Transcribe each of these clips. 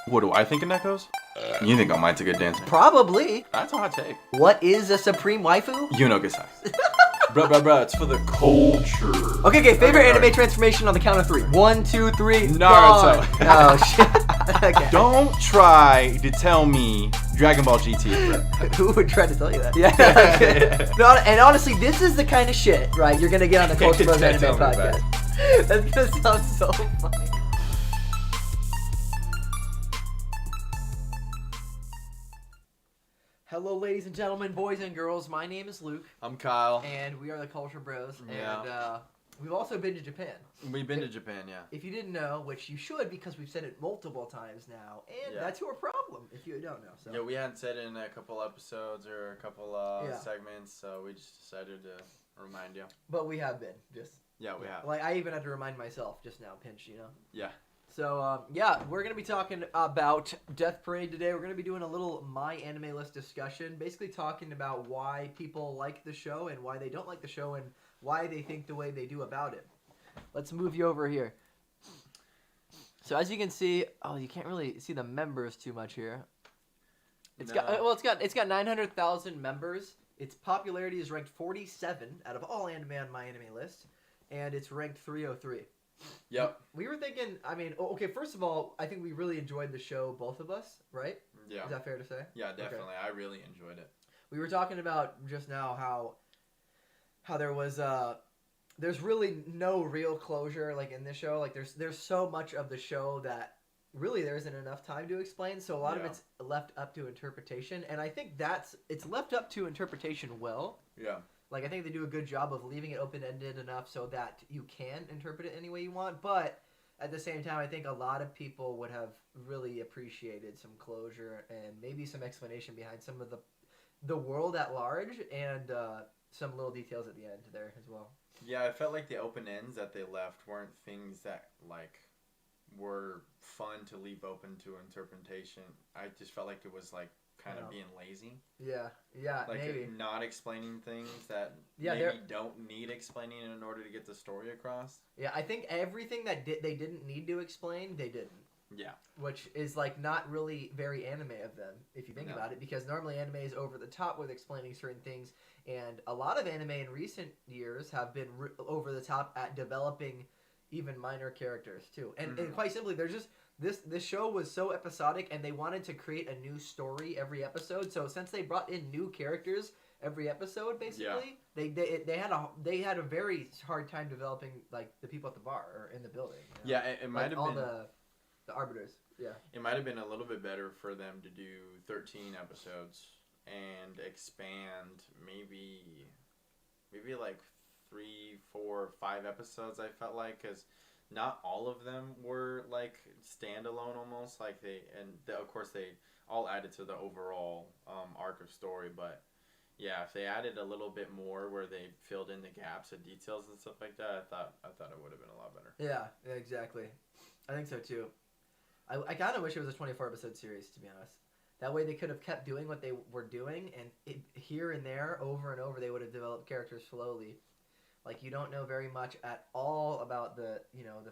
What do I think of Neko's? You think All Might's a good dancer? Probably. That's a hot take. What is a supreme waifu? Yunogasai. Bruh, it's for the culture. Okay, favorite Okay, anime alright. transformation on the count of 3. 1, 2, 3. Naruto. gone. Oh, shit. Okay. Don't try to tell me Dragon Ball GT is good. Who would try to tell you that? Yeah. No, and honestly, this is the kind of shit, right, you're going to get on the Culture Bros Anime Tell me about podcast. That's going to sound so funny. Hello, ladies and gentlemen, boys and girls. My name is Luke, I'm Kyle. and we are the Culture Bros. Yeah. And we've also been to Japan. We've been to Japan, yeah. If you didn't know, which you should because we've said it multiple times now, and Yeah. that's your problem if you don't know. So. Yeah, we hadn't said it in a couple episodes or a couple Yeah. segments, so we just decided to remind you. But we have been, just. Yeah, we have. Like, I even had to remind myself just now, pinch, you know? Yeah. So, yeah, we're going to be talking about Death Parade today. We're going to be doing a little My Anime List discussion, basically talking about why people like the show and why they don't like the show and why they think the way they do about it. Let's move you over here. So, as you can see, you can't really see the members too much here. It's got 900,000 members. Its popularity is ranked 47 out of all anime on My Anime List, and it's ranked 303. Yep. We were thinking, okay, first of all, I think we really enjoyed the show, both of us, right? Yeah. Is that fair to say? Yeah, definitely. Okay. I really enjoyed it. We were talking about just now how there was there's really no real closure like in this show. Like there's so much of the show that really there isn't enough time to explain, so a lot of it's left up to interpretation, and I think it's left up to interpretation well. Yeah. Like, I think they do a good job of leaving it open-ended enough so that you can interpret it any way you want. But at the same time, I think a lot of people would have really appreciated some closure and maybe some explanation behind some of the world at large and some little details at the end there as well. Yeah, I felt like the open ends that they left weren't things that, like, were fun to leave open to interpretation. I just felt like it was, like, kind of being lazy. Yeah, like maybe. Not explaining things that maybe don't need explaining in order to get the story across. Yeah, I think everything that they didn't need to explain, they didn't. Yeah. Which is, like, not really very anime of them, if you think about it, because normally anime is over the top with explaining certain things, and a lot of anime in recent years have been over the top at developing even minor characters, too. And quite simply, there's just... This show was so episodic, and they wanted to create a new story every episode. So since they brought in new characters every episode, basically, they had a very hard time developing like the people at the bar or in the building. You know? Yeah, it might have all been the arbiters. Yeah, it might have been a little bit better for them to do 13 episodes and expand maybe like 3, 4, 5 episodes. I felt like because. Not all of them were like standalone almost, like of course they all added to the overall arc of story, but yeah, if they added a little bit more where they filled in the gaps and details and stuff like that, I thought it would have been a lot better. Yeah, exactly. I think so too. I kind of wish it was a 24 episode series, to be honest. That way they could have kept doing what they were doing, and here and there, over and over, they would have developed characters slowly. Like, you don't know very much at all about the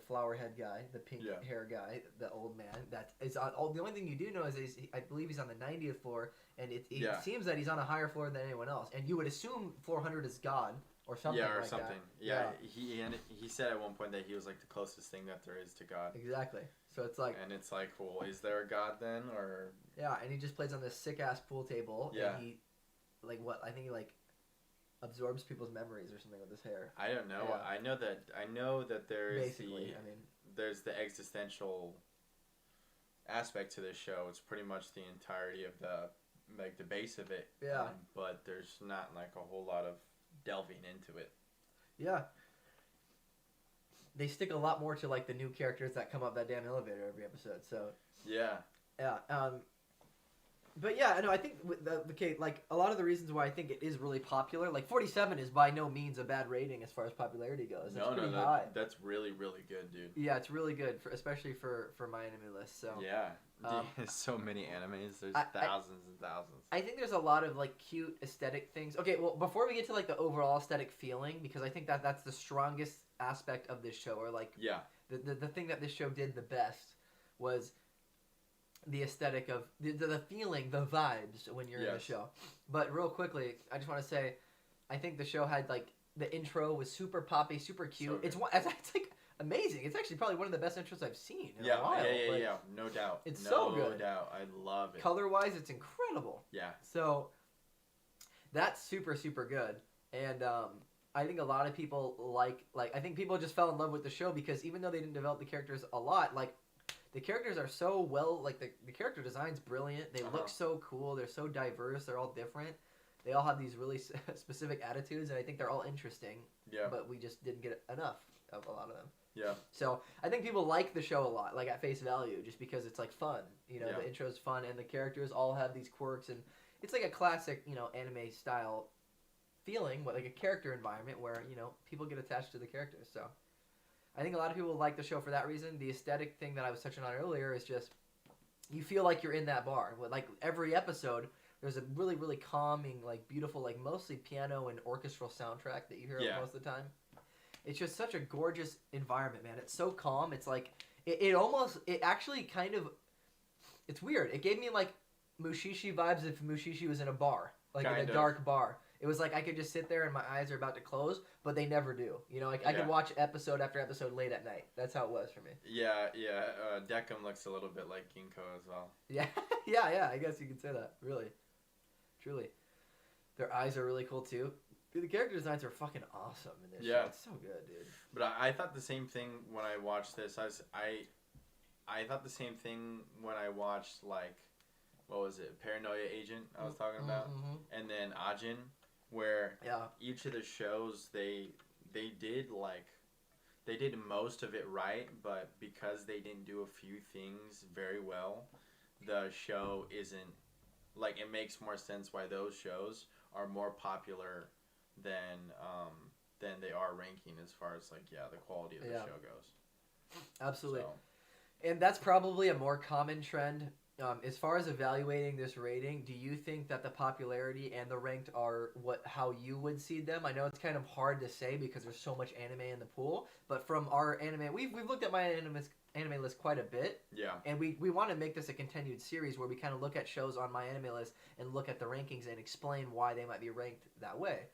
flower head guy, the pink hair guy, the old man. That is the only thing you do know is I believe he's on the 90th floor, and it seems that he's on a higher floor than anyone else. And you would assume 400 is God or something. Yeah, or like something. That. Yeah, he said at one point that he was like the closest thing that there is to God. Exactly. So it's like. And it's like, well, is there a God then, or? Yeah, and he just plays on this sick ass pool table. Yeah. And he, like what? I think he like. Absorbs people's memories or something with his hair. I don't know. Yeah. I know that there's there's the existential aspect to this show. It's pretty much the entirety of the base of it. Yeah. But there's not like a whole lot of delving into it. Yeah. They stick a lot more to like the new characters that come up that damn elevator every episode. So. Yeah. Yeah. But yeah, I think like a lot of the reasons why I think it is really popular, like 47 is by no means a bad rating as far as popularity goes. It's pretty high. That's really, really good, dude. Yeah, it's really good, especially for My Anime List. So yeah, there's so many animes. There's thousands and thousands. I think there's a lot of like cute aesthetic things. Okay, well before we get to like the overall aesthetic feeling, because I think that's the strongest aspect of this show, or like the thing that this show did the best was. the aesthetic of the feeling, the vibes when you're in the Yes. show. But real quickly, I just want to say, I think the show had like the intro was super poppy, super cute. So good. It's like amazing. It's actually probably one of the best intros I've seen in Yeah, a while. yeah, Like, no doubt. it's no so good. doubt. I love it. color wise, it's incredible. Yeah. So that's super super good, and I think a lot of people like I think people just fell in love with the show because even though they didn't develop the characters a lot, like the characters are so well, like the character design's brilliant. They look so cool. They're so diverse. They're all different. They all have these really specific attitudes, and I think they're all interesting. Yeah. But we just didn't get enough of a lot of them. Yeah. So I think people like the show a lot, like at face value, just because it's like fun. You know, Yeah. the intro's fun, and the characters all have these quirks, and it's like a classic, you know, anime style feeling, like a character environment where you know people get attached to the characters. So I think a lot of people like the show for that reason. The aesthetic thing that I was touching on earlier is just you feel like you're in that bar. Like every episode, there's a really really calming, like beautiful, like mostly piano and orchestral soundtrack that you hear Yeah. most of the time. It's just such a gorgeous environment, man. It's so calm. It's like it actually kind of it's weird. It gave me like Mushishi vibes if Mushishi was in a bar, like in Kind a of. dark bar. It was like I could just sit there and my eyes are about to close, but they never do. You know, like I Yeah. could watch episode after episode late at night. That's how it was for me. Yeah. Decim looks a little bit like Ginkgo as well. Yeah, yeah. I guess you could say that. Really, truly, their eyes are really cool too. Dude, the character designs are fucking awesome in this Yeah. show. It's so good, dude. But I thought the same thing when I watched this. I thought the same thing when I watched like, what was it, Paranoia Agent I was talking about, and then Ajin, where Yeah. each of the shows they did like they did most of it right, but because they didn't do a few things very well, the show isn't like it makes more sense why those shows are more popular than they are ranking as far as like the quality of the Yeah. show goes. Absolutely. So, And that's probably a more common trend. As far as evaluating this rating, do you think that the popularity and the ranked are how you would see them? I know it's kind of hard to say because there's so much anime in the pool, but from our anime, we've looked at my anime list quite a bit, yeah. and we want to make this a continued series where we kind of look at shows on my anime list and look at the rankings and explain why they might be ranked that way.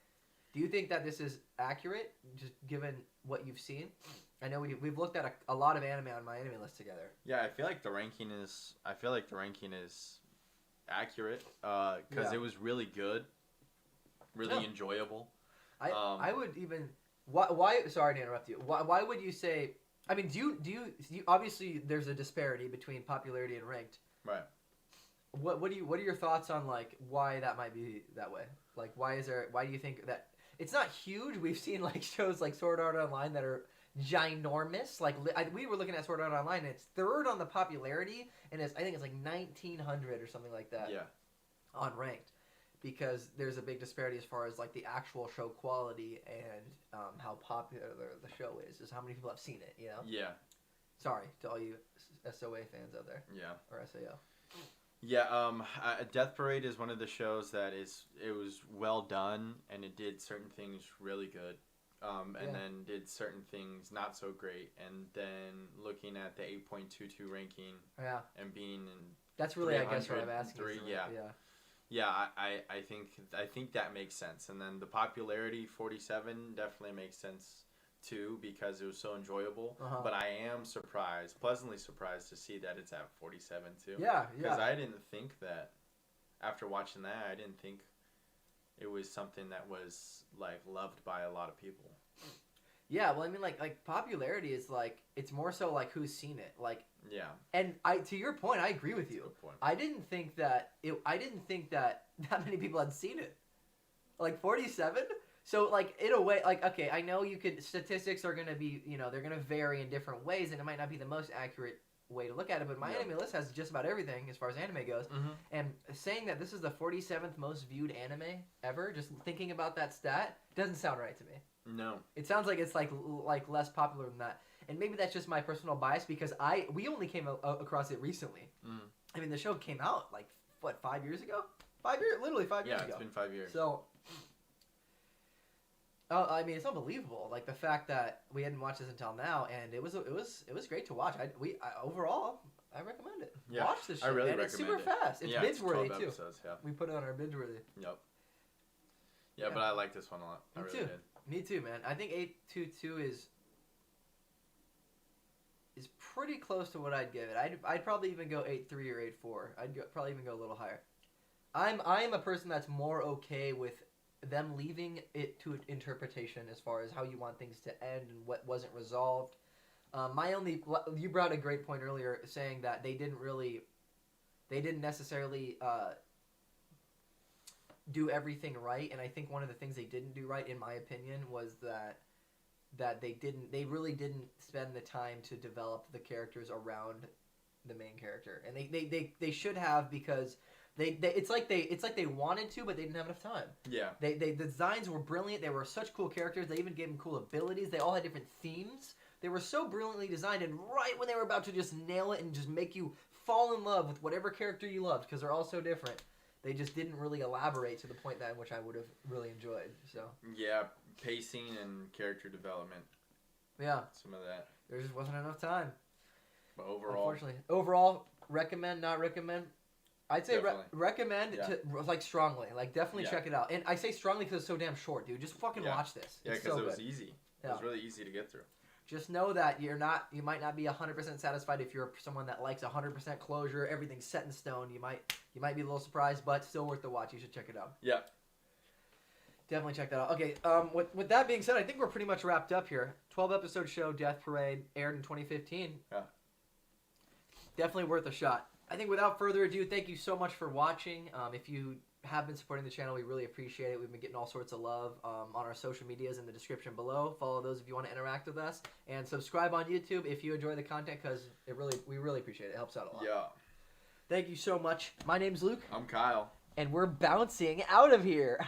Do you think that this is accurate, just given what you've seen? I know we've looked at a lot of anime on my anime list together. Yeah, I feel like the ranking is accurate because it was really good, really Yeah. enjoyable. I would even why sorry to interrupt you. Why would you say? I mean, do you obviously there's a disparity between popularity and ranked. Right. What are your thoughts on like why that might be that way? Like why do you think that it's not huge? We've seen like shows like Sword Art Online that are ginormous. Like we were looking at Sword Art Online and it's third on the popularity and I think it's like 1900 or something like that. Yeah. On ranked. Because there's a big disparity as far as like the actual show quality and how popular the show is how many people have seen it, you know? Yeah. Sorry to all you SOA fans out there. Yeah. Or SAO. Yeah, Death Parade is one of the shows that it was well done and it did certain things really good, and then did certain things not so great, and then looking at the 8.22 ranking, and being in that's really I guess what I'm asking. I think that makes sense, and then the popularity 47 definitely makes sense too because it was so enjoyable. But I am pleasantly surprised to see that it's at 47 too. Because I didn't think that after watching that, I didn't think it was something that was like loved by a lot of people. Yeah, well, I mean, like popularity is like it's more so like who's seen it, like. Yeah. And to your point, I agree with you. Good point. I didn't think that that many people had seen it, like 47. So, like, in a way, like, okay, I know statistics are going to be, they're going to vary in different ways, and it might not be the most accurate way to look at it, but my anime list has just about everything as far as anime goes. And saying that this is the 47th most viewed anime ever, just thinking about that stat, doesn't sound right to me. No. It sounds like it's, like less popular than that. And maybe that's just my personal bias, because we only came across it recently. I mean, the show came out, like, 5 years ago? Literally 5 years ago. Yeah, it's been 5 years. So... Oh, I mean, it's unbelievable. Like the fact that we hadn't watched this until now, and it was great to watch. Overall, I recommend it. Yeah, Watch this shit, I really man. It's super recommend it. fast. It's Yeah, binge worthy 12 too. episodes, yeah. We put it on our binge worthy. Yep. Yeah. Yeah, but I like this one a lot. I Me really too. did. Me too, man. I think 822 is pretty close to what I'd give it. I'd probably even go 8.3 or 8.4. Probably even go a little higher. I'm a person that's more okay with them leaving it to interpretation as far as how you want things to end and what wasn't resolved. You brought a great point earlier saying that they didn't necessarily do everything right, and I think one of the things they didn't do right, in my opinion, was that they really didn't spend the time to develop the characters around the main character, and they should have, because it's like they wanted to, but they didn't have enough time. Yeah. The designs were brilliant. They were such cool characters. They even gave them cool abilities. They all had different themes. They were so brilliantly designed, and right when they were about to just nail it and just make you fall in love with whatever character you loved, because they're all so different, they just didn't really elaborate to the point that in which I would have really enjoyed. So Yeah, pacing and character development. yeah, Some of that. there just wasn't enough time. But overall, Overall, recommend, not recommend. I'd say recommend Yeah. to like strongly, like definitely Yeah. check it out. And I say strongly because it's so damn short, dude. Just fucking Yeah. watch this. yeah, It's because so it was good. easy. Yeah. It was really easy to get through. Just know that you might not be 100% satisfied if you're someone that likes 100% closure, everything's set in stone. You might be a little surprised, but still worth the watch. You should check it out. Yeah. Definitely check that out. Okay, with that being said, I think we're pretty much wrapped up here. 12-episode show, Death Parade, aired in 2015. Yeah. Definitely worth a shot. I think without further ado, thank you so much for watching. If you have been supporting the channel, we really appreciate it. We've been getting all sorts of love on our social medias in the description below. Follow those if you want to interact with us, and subscribe on YouTube if you enjoy the content, because we really appreciate it. It helps out a lot. Yeah. Thank you so much. My name's Luke, I'm Kyle. and we're bouncing out of here.